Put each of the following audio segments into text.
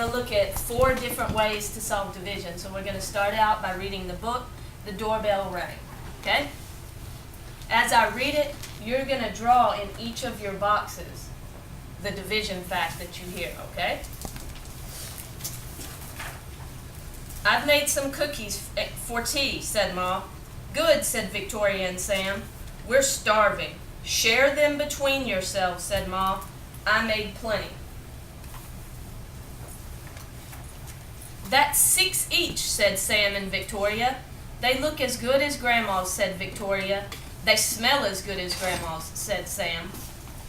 to look at 4 different ways to solve division. So we're going to start out by reading the book, The Doorbell Rang. Okay? As I read it, you're going to draw in each of your boxes the division fact that you hear, okay? I've made some cookies for tea, said Ma. Good, said Victoria and Sam. We're starving. Share them between yourselves, said Ma. I made plenty. That's 6 each, said Sam and Victoria. They look as good as Grandma's, said Victoria. They smell as good as Grandma's, said Sam.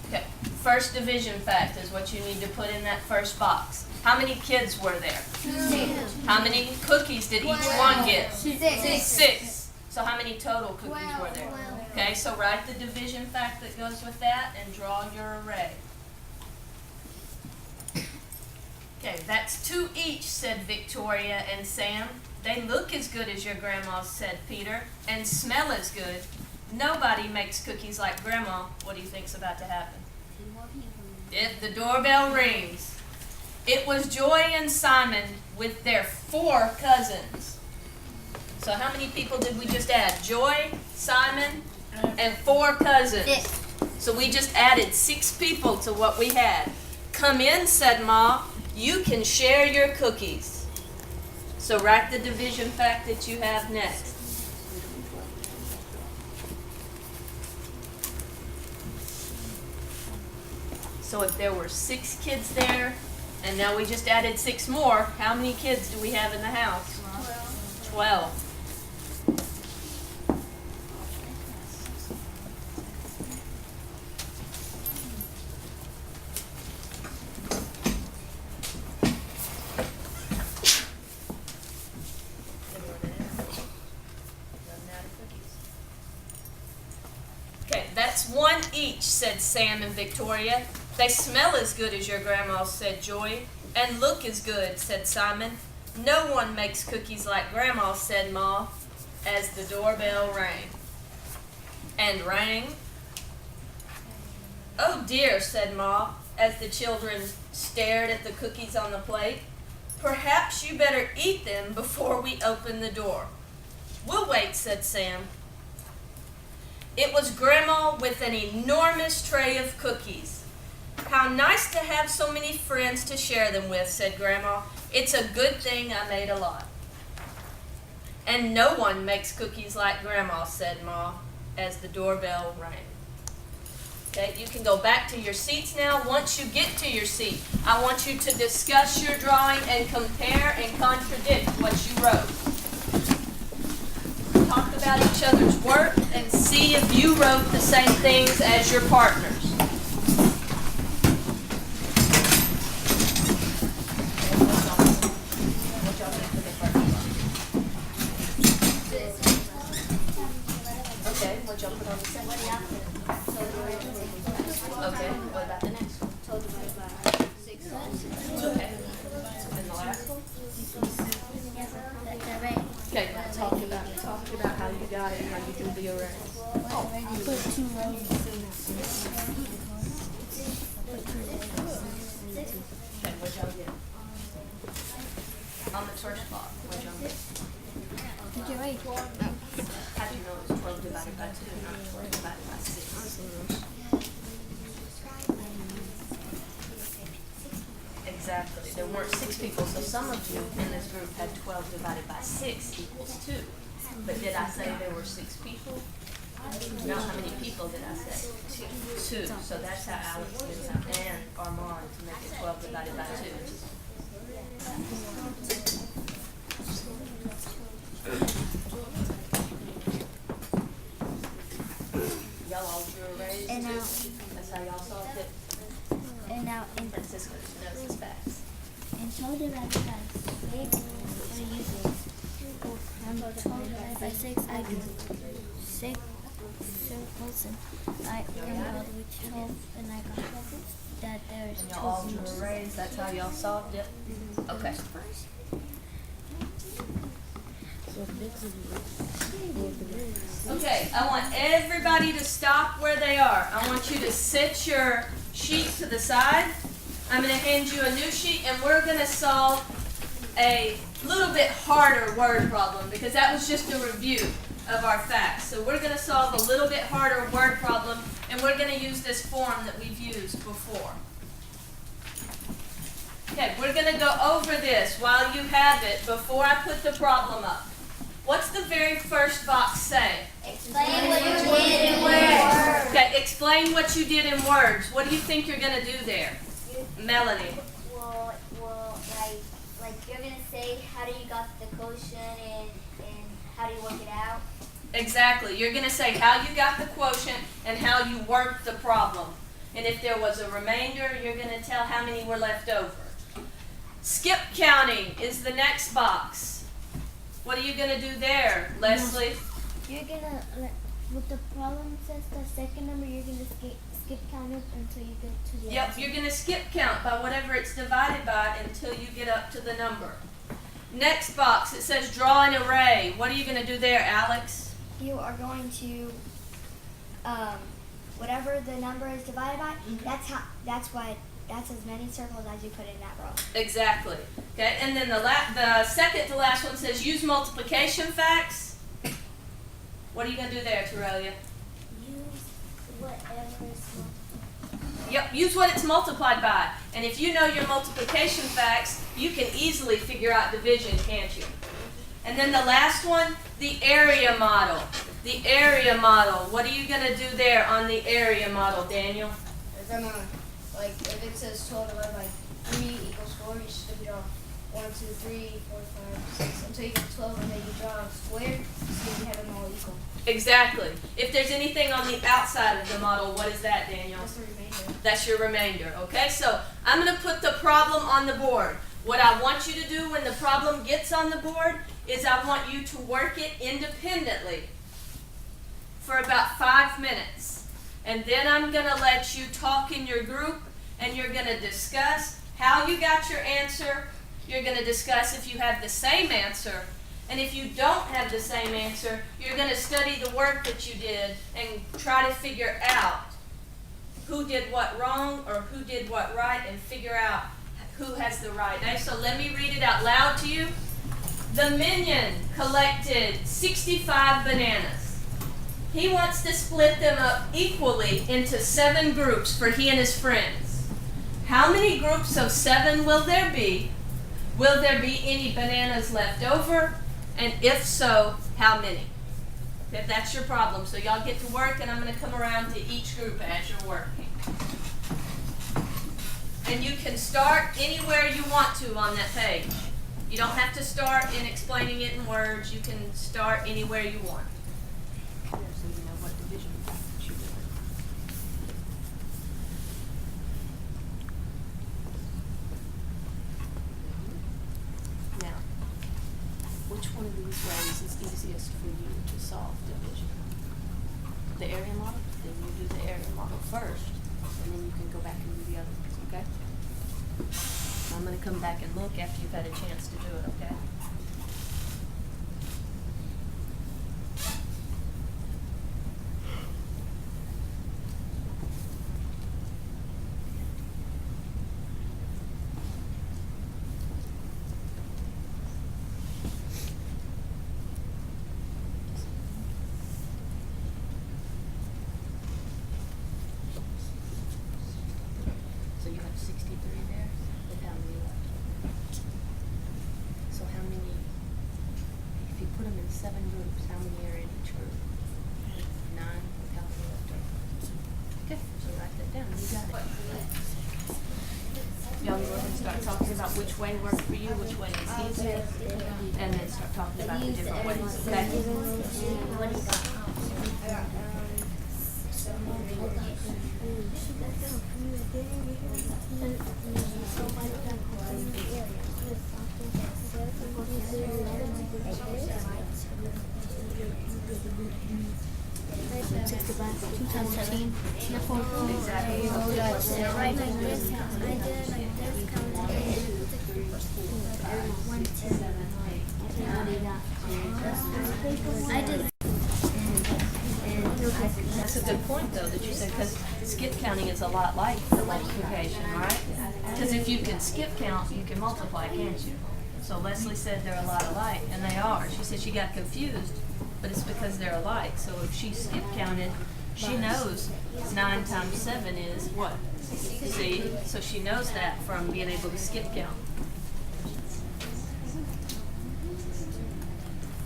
Okay. First division fact is what you need to put in that first box. How many kids were there? 6. How many cookies did each one get? 6. 6. So how many total cookies were there? Okay, so write the division fact that goes with that and draw your array. Okay, that's 2 each, said Victoria and Sam. They look as good as your grandma's, said Peter, and smell as good. Nobody makes cookies like Grandma. What do you think's about to happen? If the doorbell rings. It was Joy and Simon with their 4 cousins. So how many people did we just add? Joy, Simon, and 4 cousins. 6. So we just added 6 people to what we had. Come in, said Ma. You can share your cookies. So write the division fact that you have next. So if there were 6 kids there, and now we just added 6 more, how many kids do we have in the house? 12. Okay, that's 1 each, said Sam and Victoria. They smell as good as your grandma's, said Joy, and look as good, said Simon. No one makes cookies like Grandma, said Ma, as the doorbell rang. And rang. Oh dear, said Ma, as the children stared at the cookies on the plate. Perhaps you better eat them before we open the door. We'll wait, said Sam. It was Grandma with an enormous tray of cookies. How nice to have so many friends to share them with, said Grandma. It's a good thing I made a lot. And no one makes cookies like Grandma, said Ma, as the doorbell rang. Okay, you can go back to your seats now. Once you get to your seat, I want you to discuss your drawing and compare and contradict what you wrote. Talk about each other's work and see if you wrote the same things as your partners. Okay, what y'all put on the second? Okay, what about the next one? Okay, and the last one? Okay, talk about how you got it and how you do the array. I put 2 rows. Okay, what y'all get? On the first block, what y'all get? Did you write? How do you know it was 12 divided by 2, not 12 divided by 6? Exactly. There weren't 6 people, so some of you in this group had 12 divided by 6 equals 2. But did I say there were 6 people? No, how many people did I say? 2. So that's how Alex gets out and Armand to make it 12 divided by 2. Y'all all drew arrays And too? now, That's how y'all solved it? and now, in Francisco knows his facts. 12 divided by 6, what do you think? 12 divided by 6, I do 6. So listen, I got 12 and I got 12. That there is And y'all all 12. drew arrays, that's how y'all solved it? Okay. Okay, I want everybody to stop where they are. I want you to set your sheet to the side I'm going to hand you a new sheet, and we're going to solve a little bit harder word problem because that was just a review of our facts. So we're going to solve a little bit harder word problem, and we're going to use this form that we've used before. Okay, we're going to go over this while you have it before I put the problem up. What's the very first box say? Explain what you did in words. Okay, explain what you did in words. What do you think you're going to do there? Melanie. Well, like you're gonna say how do you got the quotient and how do you work it out? Exactly. You're going to say how you got the quotient and how you worked the problem. And if there was a remainder, you're going to tell how many were left over. Skip counting is the next box. What are you going to do there, Leslie? You're gonna what the problem says the second number you're gonna skip count it until you get to the Yep, answer. you're going to skip count by whatever it's divided by until you get up to the number. Next box, it says draw an array. What are you going to do there, Alex? You are going to whatever the number is divided by, that's as many circles as you put in that row. Exactly. Okay, and then the second to last one says use multiplication facts. What are you going to do there, Torrelia? Use whatever is Yep, use what it's multiplied by. And if you know your multiplication facts, you can easily figure out division, can't you? And then the last one, the area model. The area model. What are you going to do there on the area model, Daniel? We're gonna, like, if it says 12 divided by 3 equals 4, you should draw 1, 2, 3, 4, 5, 6, until you get to 12, and then you draw a square, so you have them all equal. Exactly. If there's anything on the outside of the model, what is that, Daniel? That's the remainder. That's your remainder, okay? So I'm going to put the problem on the board. What I want you to do when the problem gets on the board is I want you to work it independently for about 5 minutes. And then I'm going to let you talk in your group, and you're going to discuss how you got your answer. You're going to discuss if you have the same answer. And if you don't have the same answer, you're going to study the work that you did and try to figure out who did what wrong or who did what right and figure out who has the right. Okay, so let me read it out loud to you. The minion collected 65 bananas. He wants to split them up equally into 7 groups for he and his friends. How many groups of 7 will there be? Will there be any bananas left over? And if so, how many? Okay, that's your problem. So y'all get to work, and I'm going to come around to each group as you're working. And you can start anywhere you want to on that page. You don't have to start in explaining it in words. You can start anywhere you want. So you know what division factors you're doing. Now, which one of these ways is easiest for you to solve division? The area model? Then you do the area model first, and then you can go back and do the other ones, okay? I'm going to come back and look after you've had a chance to do it, okay? So you have 63 there, with how many left? So how many, if you put them in 7 groups, how many are in each group? 9, with how many left over? Okay, so write that down, you got it. Y'all go ahead and start talking about which way worked for you, which way is easier, and then start talking about the different ways, okay? That's a good point, though, that you said, because skip counting is a lot like the multiplication, right? Because can skip count, you can multiply, can't you? So Leslie said they're a lot alike, and they are. She said she got confused, but it's because they're alike. So if she skip counted, she knows 9 times 7 is what? See? So she knows that from being able to skip count.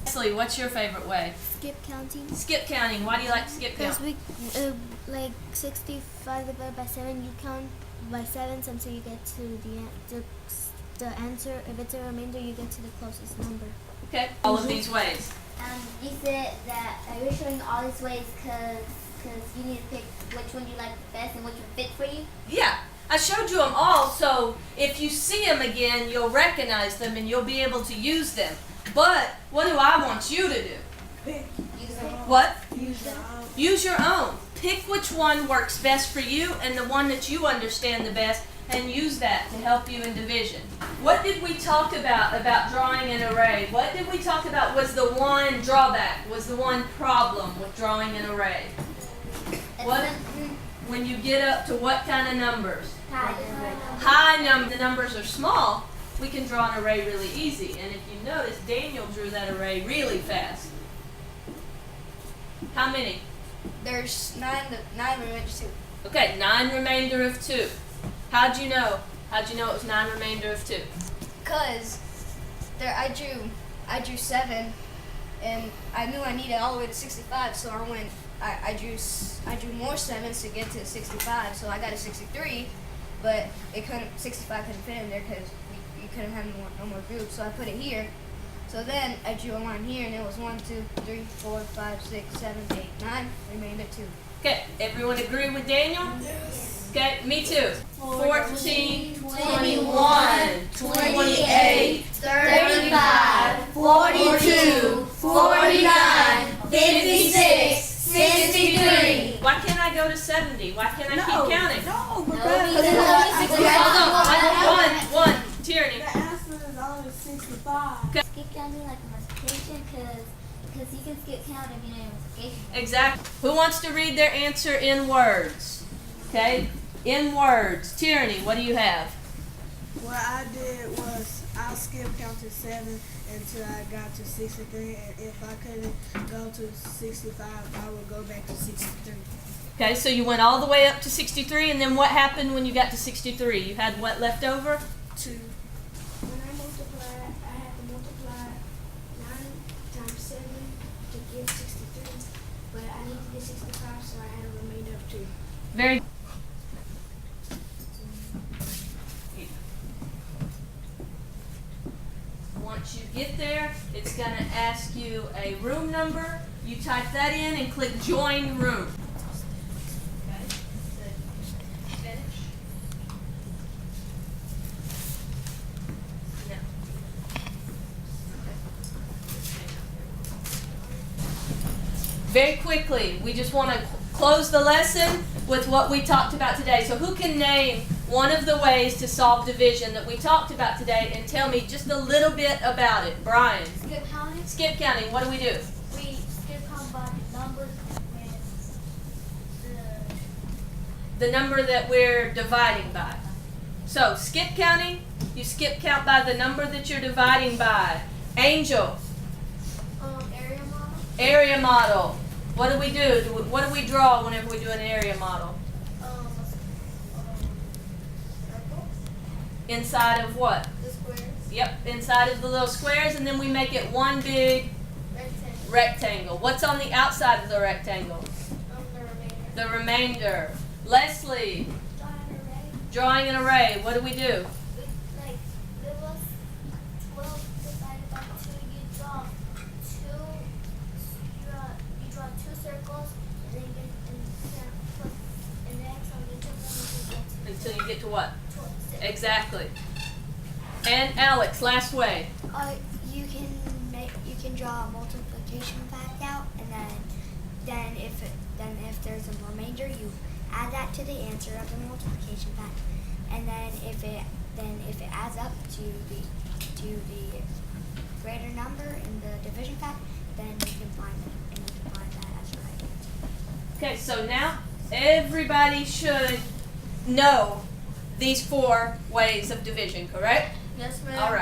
Leslie, what's your favorite way? Skip counting. Skip counting. Why do you like to skip count? Because like 65 divided by 7, you count by 7 until you get to the answer. If it's a remainder, you get to the closest number. Okay. All of these ways. You said that you're showing all these ways because you need to pick which one you like the best and which one fits for you. Yeah. I showed you them all, so if you see them again, you'll recognize them and you'll be able to use them. But what do I want you to do? Use them. What? Use your own. Use your own. Pick which one works best for you and the one that you understand the best, and use that to help you in division. What did we talk about drawing an array? What did we talk about was the one drawback, was the one problem with drawing an array? What? When you get up to what kind of numbers? High numbers. The numbers are small, we can draw an array really easy. And if you notice, Daniel drew that array really fast. How many? There's 9 remainder 2. Okay, 9 remainder of 2. How'd you know? How'd you know it was 9 remainder of 2? Cause I drew 7, and I knew I needed all the way to 65, so I drew more 7s to get to 65, so I got a 63, but 65 couldn't fit in there because you couldn't have no more groups, so I put it here. So then I drew a line here, and it was 1, 2, 3, 4, 5, 6, 7, 8, 9, remainder 2. Okay, everyone agree with Daniel? Yes. Okay, me too. 14, 21, 28, 35, 42, 49, 56, 63. Why can't I go to 70? Why can't I keep counting? No, Hold on, one, tyranny. the answer is only 65. Skip counting like a multiplication because you can skip count if you know your multiplication. Exactly. Who wants to read their answer in words? Okay, in words. Tyranny, what do you have? What I did was I skip counted 7 until I got to 63, and if I couldn't go to 65, I would go back to 63. Okay, so you went all the way up to 63, and then what happened when you got to 63? You had what left over? 2. When I multiplied, I had to multiply 9 times 7 to get 63, but I needed to get 65, so I had a remainder of 2. Very. Once you get there, it's going to ask you a room number. You type that in and click join room. Okay, finish. No. Very quickly, we just want to close the lesson with what we talked about today. So who can name one of the ways to solve division that we talked about today and tell me just a little bit about it? Brian. Skip counting. Skip counting, what do we do? We skip count by numbers with The number that we're dividing by. So skip counting, you skip count by the number that you're dividing by. Angel. Area model. Area model. What do we do? What do we draw whenever we do an area model? Circle. Inside of what? The squares. Yep, inside of the little squares, and then we make it one big Rectangle. rectangle. What's on the outside of the rectangle? The remainder. The remainder. Leslie, drawing drawing an array. an array. What do we do? Like there was 12 divided by 2. You draw two circles, and then put an X on each of them Until you get to what? until you get to 6. Exactly. And Alex, last way. You can draw a multiplication fact out, and then if there's a remainder, you add that to the answer of the multiplication fact, and then if it adds up to the greater number in the division fact, then you can find that as your right answer. Okay, so now everybody should know these 4 ways of division, correct? Yes, ma'am. All right.